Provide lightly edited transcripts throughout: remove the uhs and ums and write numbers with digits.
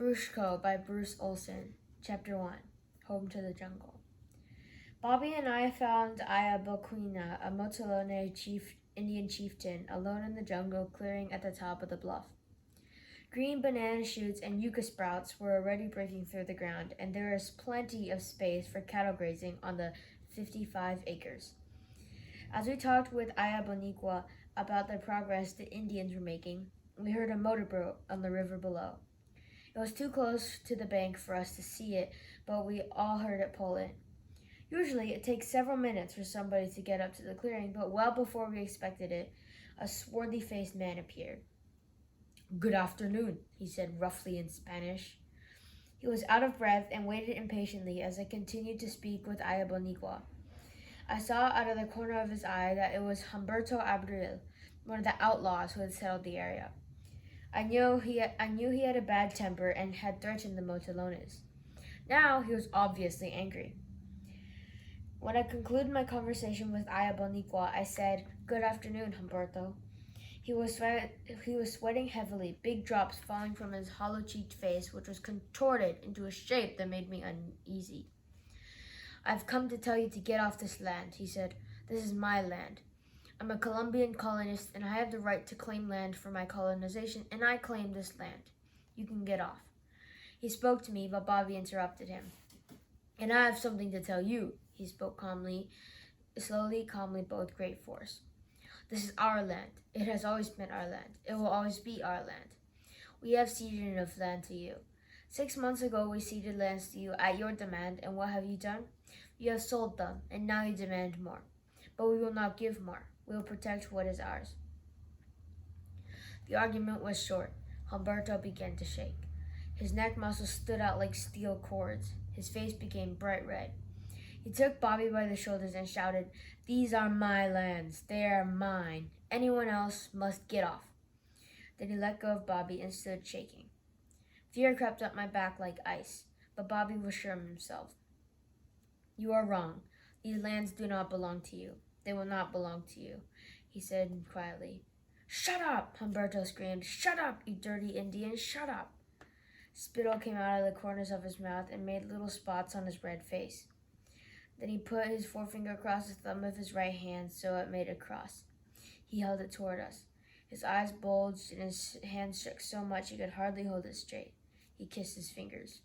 Bruchko by Olson, Chapter 1, Home to the Jungle. Bobby and I found Ayabokwina, a Motilone Indian chieftain, alone in the jungle clearing at the top of the bluff. Green banana shoots and yucca sprouts were already breaking through the ground, and there was plenty of space for cattle grazing on the 55 acres. As we talked with Ayabonikwa about the progress the Indians were making, we heard a motorboat on the river below. It was too close to the bank for us to see it, but we all heard it pull in. Usually, it takes several minutes for somebody to get up to the clearing, but well before we expected it, a swarthy-faced man appeared. "Good afternoon," he said roughly in Spanish. He was out of breath and waited impatiently as I continued to speak with Ayabonikwa. I saw out of the corner of his eye that it was Humberto Abril, one of the outlaws who had settled the area. I knew he had a bad temper and had threatened the Motilones. Now he was obviously angry. When I concluded my conversation with Ayabonikwa, I said, "Good afternoon, Humberto." He was sweating heavily, big drops falling from his hollow-cheeked face, which was contorted into a shape that made me uneasy. "I've come to tell you to get off this land," he said. "This is my land. I'm a Colombian colonist, and I have the right to claim land for my colonization, and I claim this land. You can get off." He spoke to me, but Bobby interrupted him. "And I have something to tell you," he spoke slowly, calmly, but with great force. "This is our land. It has always been our land. It will always be our land. We have ceded enough land to you. 6 months ago, we ceded lands to you at your demand, and what have you done? You have sold them, and now you demand more. But we will not give more. We will protect what is ours." The argument was short. Humberto began to shake. His neck muscles stood out like steel cords. His face became bright red. He took Bobby by the shoulders and shouted, "These are my lands. They are mine. Anyone else must get off." Then he let go of Bobby and stood shaking. Fear crept up my back like ice, but Bobby was sure of himself. "You are wrong. These lands do not belong to you. They will not belong to you," he said quietly. "Shut up!" Humberto screamed. "Shut up, you dirty Indian! Shut up!" Spittle came out of the corners of his mouth and made little spots on his red face. Then he put his forefinger across the thumb of his right hand so it made a cross. He held it toward us. His eyes bulged and his hand shook so much he could hardly hold it straight. He kissed his fingers.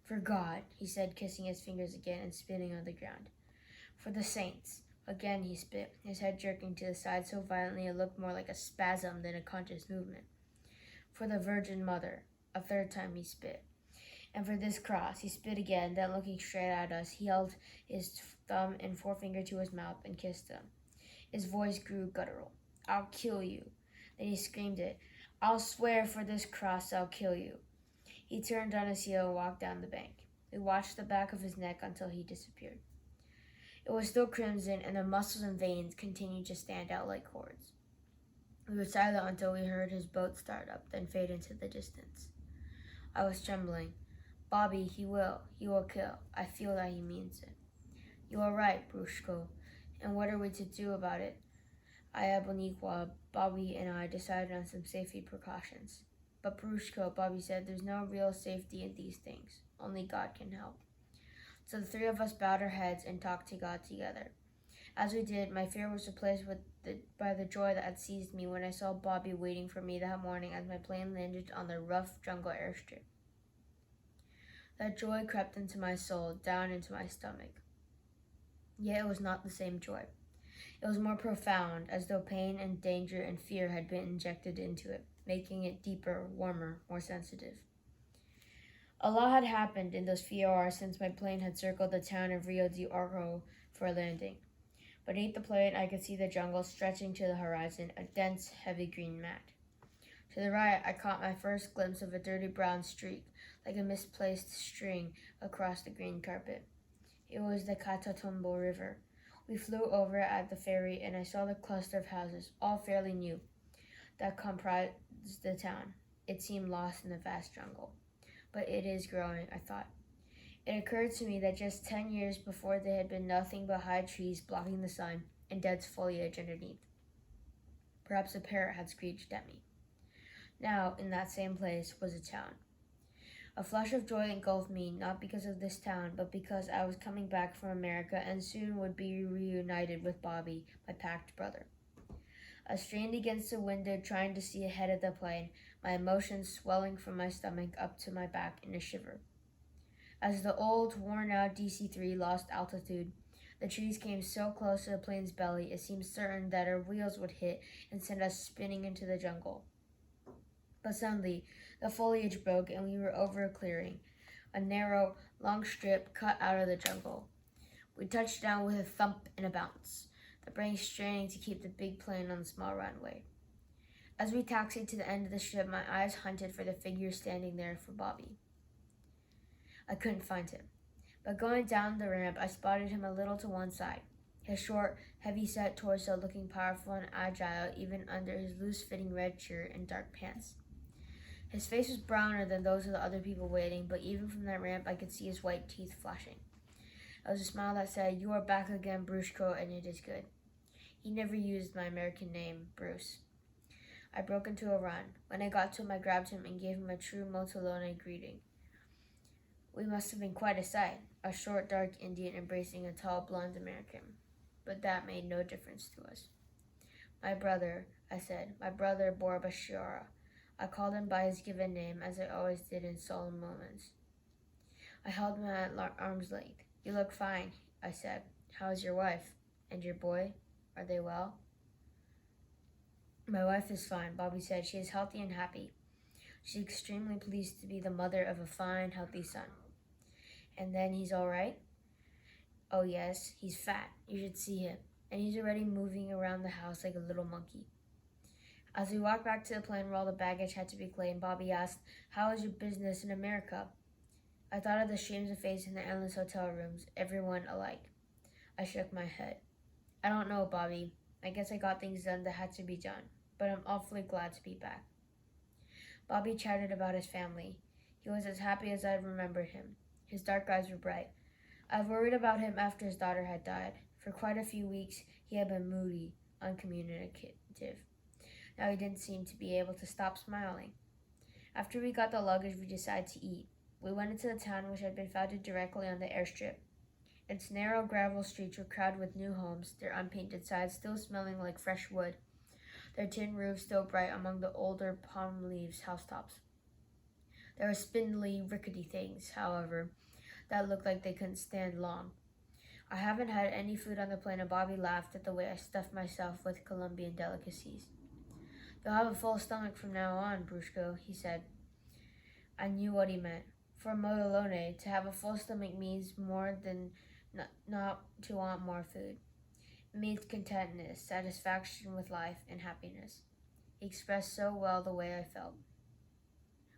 "For God," he said, kissing his fingers again and spitting on the ground. "For the saints." Again he spit, his head jerking to the side so violently it looked more like a spasm than a conscious movement. "For the Virgin Mother." A third time he spit. "And for this cross." He spit again, then looking straight at us, he held his thumb and forefinger to his mouth and kissed them. His voice grew guttural. "I'll kill you." Then he screamed it. "I'll swear for this cross I'll kill you." He turned on his heel and walked down the bank. We watched the back of his neck until he disappeared. It was still crimson, and the muscles and veins continued to stand out like cords. We were silent until we heard his boat start up, then fade into the distance. I was trembling. "Bobby, he will kill. I feel that he means it." "You are right, Bruchko. And what are we to do about it?" Ayabonikwa, Bobby, and I decided on some safety precautions. "But Bruchko," Bobby said, "there's no real safety in these things. Only God can help." So the three of us bowed our heads and talked to God together. As we did, my fear was replaced by the joy that had seized me when I saw Bobby waiting for me that morning as my plane landed on the rough jungle airstrip. That joy crept into my soul, down into my stomach. Yet it was not the same joy. It was more profound, as though pain and danger and fear had been injected into it, making it deeper, warmer, more sensitive. A lot had happened in those few hours since my plane had circled the town of Rio de Oro for a landing. Beneath the plane, I could see the jungle stretching to the horizon, a dense, heavy green mat. To the right, I caught my first glimpse of a dirty brown streak, like a misplaced string, across the green carpet. It was the Catatumbo River. We flew over it at the ferry, and I saw the cluster of houses, all fairly new, that comprised the town. It seemed lost in the vast jungle. But it is growing, I thought. It occurred to me that just 10 years before there had been nothing but high trees blocking the sun and dense foliage underneath. Perhaps a parrot had screeched at me. Now, in that same place, was a town. A flush of joy engulfed me, not because of this town, but because I was coming back from America and soon would be reunited with Bobby, my packed brother. I strained against the window, trying to see ahead of the plane, my emotions swelling from my stomach up to my back in a shiver. As the old, worn-out DC-3 lost altitude, the trees came so close to the plane's belly it seemed certain that our wheels would hit and send us spinning into the jungle. But suddenly, the foliage broke and we were over a clearing, a narrow, long strip cut out of the jungle. We touched down with a thump and a bounce, the brain straining to keep the big plane on the small runway. As we taxied to the end of the strip, my eyes hunted for the figure standing there for Bobby. I couldn't find him, but going down the ramp, I spotted him a little to one side, his short, heavy-set torso looking powerful and agile even under his loose-fitting red shirt and dark pants. His face was browner than those of the other people waiting, but even from that ramp I could see his white teeth flashing. It was a smile that said, "You are back again, Bruchko, and it is good." He never used my American name, Bruce. I broke into a run. When I got to him, I grabbed him and gave him a true Motilone greeting. We must have been quite a sight, a short, dark Indian embracing a tall, blonde American. But that made no difference to us. "My brother," I said, "my brother Borbashara." I called him by his given name, as I always did in solemn moments. I held him at arm's length. "You look fine," I said. "How is your wife? And your boy? Are they well?" "My wife is fine," Bobby said. "She is healthy and happy. She's extremely pleased to be the mother of a fine, healthy son." "And then he's all right?" "Oh yes, he's fat. You should see him. And he's already moving around the house like a little monkey." As we walked back to the plane where all the baggage had to be claimed, Bobby asked, "How is your business in America?" I thought of the streams of faces in the endless hotel rooms, everyone alike. I shook my head. "I don't know, Bobby. I guess I got things done that had to be done, but I'm awfully glad to be back." Bobby chatted about his family. He was as happy as I remembered him. His dark eyes were bright. I worried about him after his daughter had died. For quite a few weeks, he had been moody, uncommunicative. Now he didn't seem to be able to stop smiling. After we got the luggage, we decided to eat. We went into the town, which had been founded directly on the airstrip. Its narrow gravel streets were crowded with new homes, their unpainted sides still smelling like fresh wood, their tin roofs still bright among the older palm leaves housetops. There were spindly, rickety things, however, that looked like they couldn't stand long. I haven't had any food on the plane, and Bobby laughed at the way I stuffed myself with Colombian delicacies. "You'll have a full stomach from now on, Bruchko," he said. I knew what he meant. For Motilone, to have a full stomach means more than not to want more food. It means contentness, satisfaction with life, and happiness. He expressed so well the way I felt.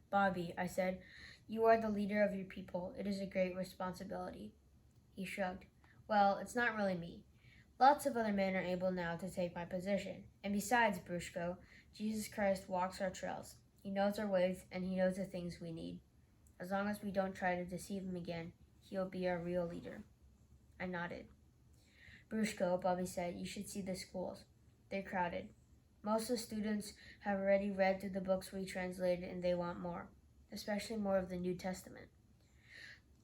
"Bobby," I said, "you are the leader of your people. It is a great responsibility." He shrugged. "Well, it's not really me. Lots of other men are able now to take my position. And besides, Bruchko, Jesus Christ walks our trails. He knows our ways, and he knows the things we need. As long as we don't try to deceive him again, he'll be our real leader." I nodded. "Bruchko," Bobby said, "you should see the schools. They're crowded. Most of the students have already read through the books we translated, and they want more, especially more of the New Testament.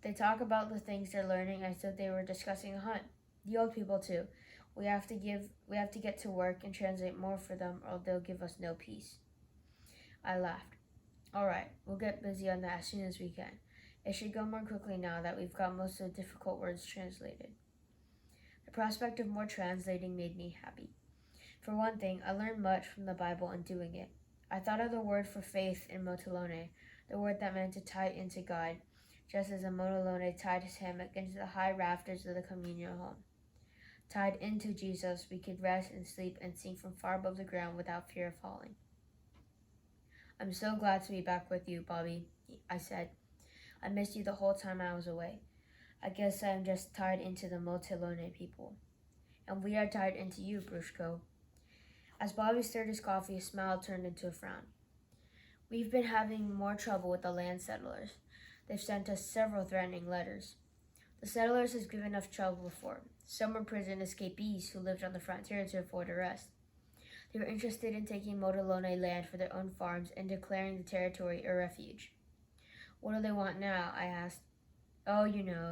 They talk about the things they're learning as though they were discussing a hunt. The old people, too. We have to get to work and translate more for them, or they'll give us no peace." I laughed. "All right, we'll get busy on that as soon as we can. It should go more quickly now that we've got most of the difficult words translated." The prospect of more translating made me happy. For one thing, I learned much from the Bible in doing it. I thought of the word for faith in Motilone, the word that meant to tie into God, just as a Motilone tied his hammock into the high rafters of the communal home. Tied into Jesus, we could rest and sleep and sing from far above the ground without fear of falling. "I'm so glad to be back with you, Bobby," I said. "I missed you the whole time I was away. I guess I'm just tied into the Motilone people. And we are tied into you, Bruchko." As Bobby stirred his coffee, a smile turned into a frown. "We've been having more trouble with the land settlers. They've sent us several threatening letters. The settlers have given us trouble before. Some were prison escapees who lived on the frontier to avoid arrest. They were interested in taking Motilone land for their own farms and declaring the territory a refuge. What do they want now? I asked. Oh,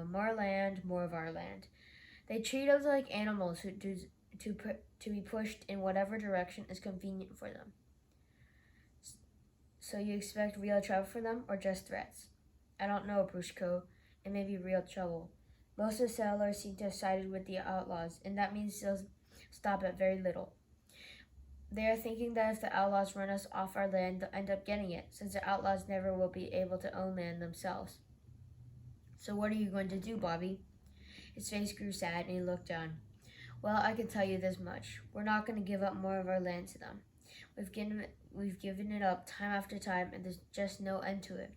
more land, more of our land. They treat us like animals to be pushed in whatever direction is convenient for them. So you expect real trouble for them or just threats? I don't know, Bruchko. It may be real trouble. Most of the settlers seem to have sided with the outlaws, and that means they'll stop at very little. They are thinking that if the outlaws run us off our land, they'll end up getting it, since the outlaws never will be able to own land themselves. So what are you going to do, Bobby? His face grew sad, and he looked down. Well, I can tell you this much. We're not going to give up more of our land to them. We've given it up time after time, and there's just no end to it.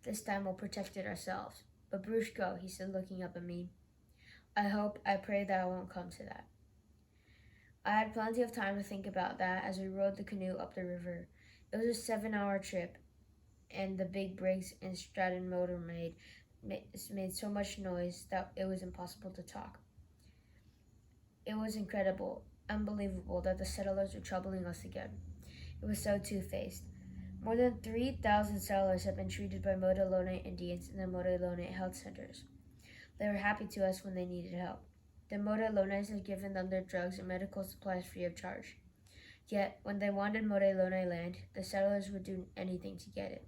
This time we'll protect it ourselves. But Bruchko, he said, looking up at me, I pray that it won't come to that. I had plenty of time to think about that as we rowed the canoe up the river. It was a 7-hour trip, and the big brakes and Stratton motor made so much noise that it was impossible to talk. It was incredible, unbelievable that the settlers were troubling us again. It was so two-faced. More than 3,000 settlers had been treated by Motilone Indians in the Motilone health centers. They were happy to us when they needed help. The Motilones had given them their drugs and medical supplies free of charge. Yet, when they wanted Motilone land, the settlers would do anything to get it.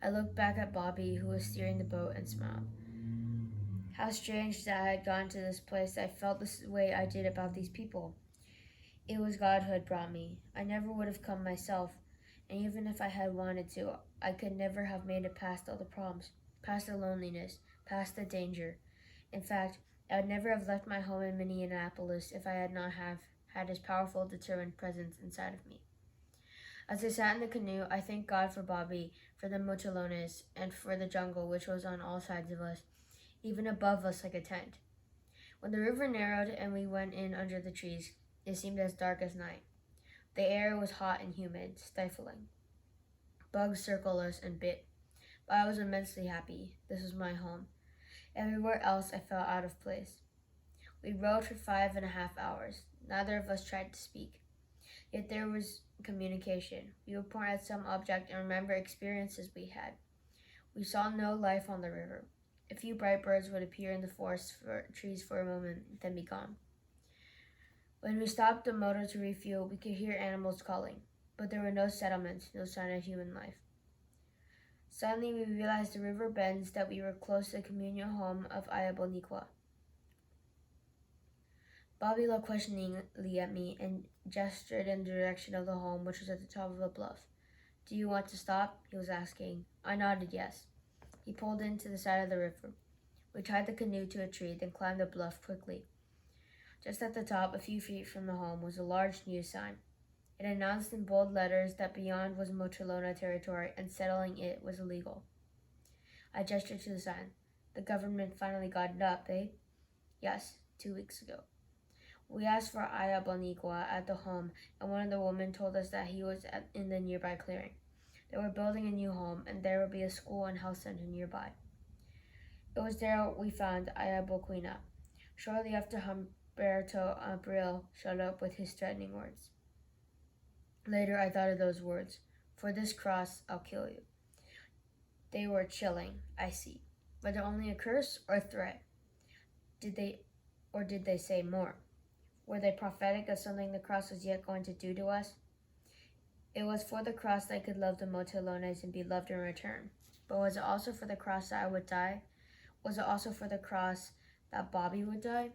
I looked back at Bobby, who was steering the boat, and smiled. How strange that I had gone to this place that I felt the way I did about these people. It was God who had brought me. I never would have come myself, and even if I had wanted to, I could never have made it past all the problems, past the loneliness, past the danger. In fact, I would never have left my home in Minneapolis if I had not had his powerful, determined presence inside of me. As I sat in the canoe, I thanked God for Bobby, for the Motilones, and for the jungle which was on all sides of us, even above us like a tent. When the river narrowed and we went in under the trees, it seemed as dark as night. The air was hot and humid, stifling. Bugs circled us and bit, but I was immensely happy. This was my home. Everywhere else I felt out of place. We rowed for 5.5 hours. Neither of us tried to speak. Yet there was communication. We would point at some object and remember experiences we had. We saw no life on the river. A few bright birds would appear in the forest trees for a moment, then be gone. When we stopped the motor to refuel, we could hear animals calling, but there were no settlements, no sign of human life. Suddenly, we realized the river bends that we were close to the communal home of Ayaboniqua. Bobby looked questioningly at me and gestured in the direction of the home, which was at the top of a bluff. Do you want to stop? He was asking. I nodded yes. He pulled into the side of the river. We tied the canoe to a tree, then climbed the bluff quickly. Just at the top, a few feet from the home, was a large news sign. It announced in bold letters that beyond was Motilone territory and settling it was illegal. I gestured to the sign. The government finally got it up, eh? Yes, 2 weeks ago. We asked for Ayaboniqua at the home, and one of the women told us that he was in the nearby clearing. They were building a new home, and there would be a school and health center nearby. It was there we found Ayaboquina. Shortly after Humberto Abril showed up with his threatening words. Later I thought of those words. For this cross, I'll kill you. They were chilling, I see. Whether only a curse or a threat. Did they say more? Were they prophetic of something the cross was yet going to do to us? It was for the cross that I could love the Motilones and be loved in return. But was it also for the cross that I would die? Was it also for the cross that Bobby would die?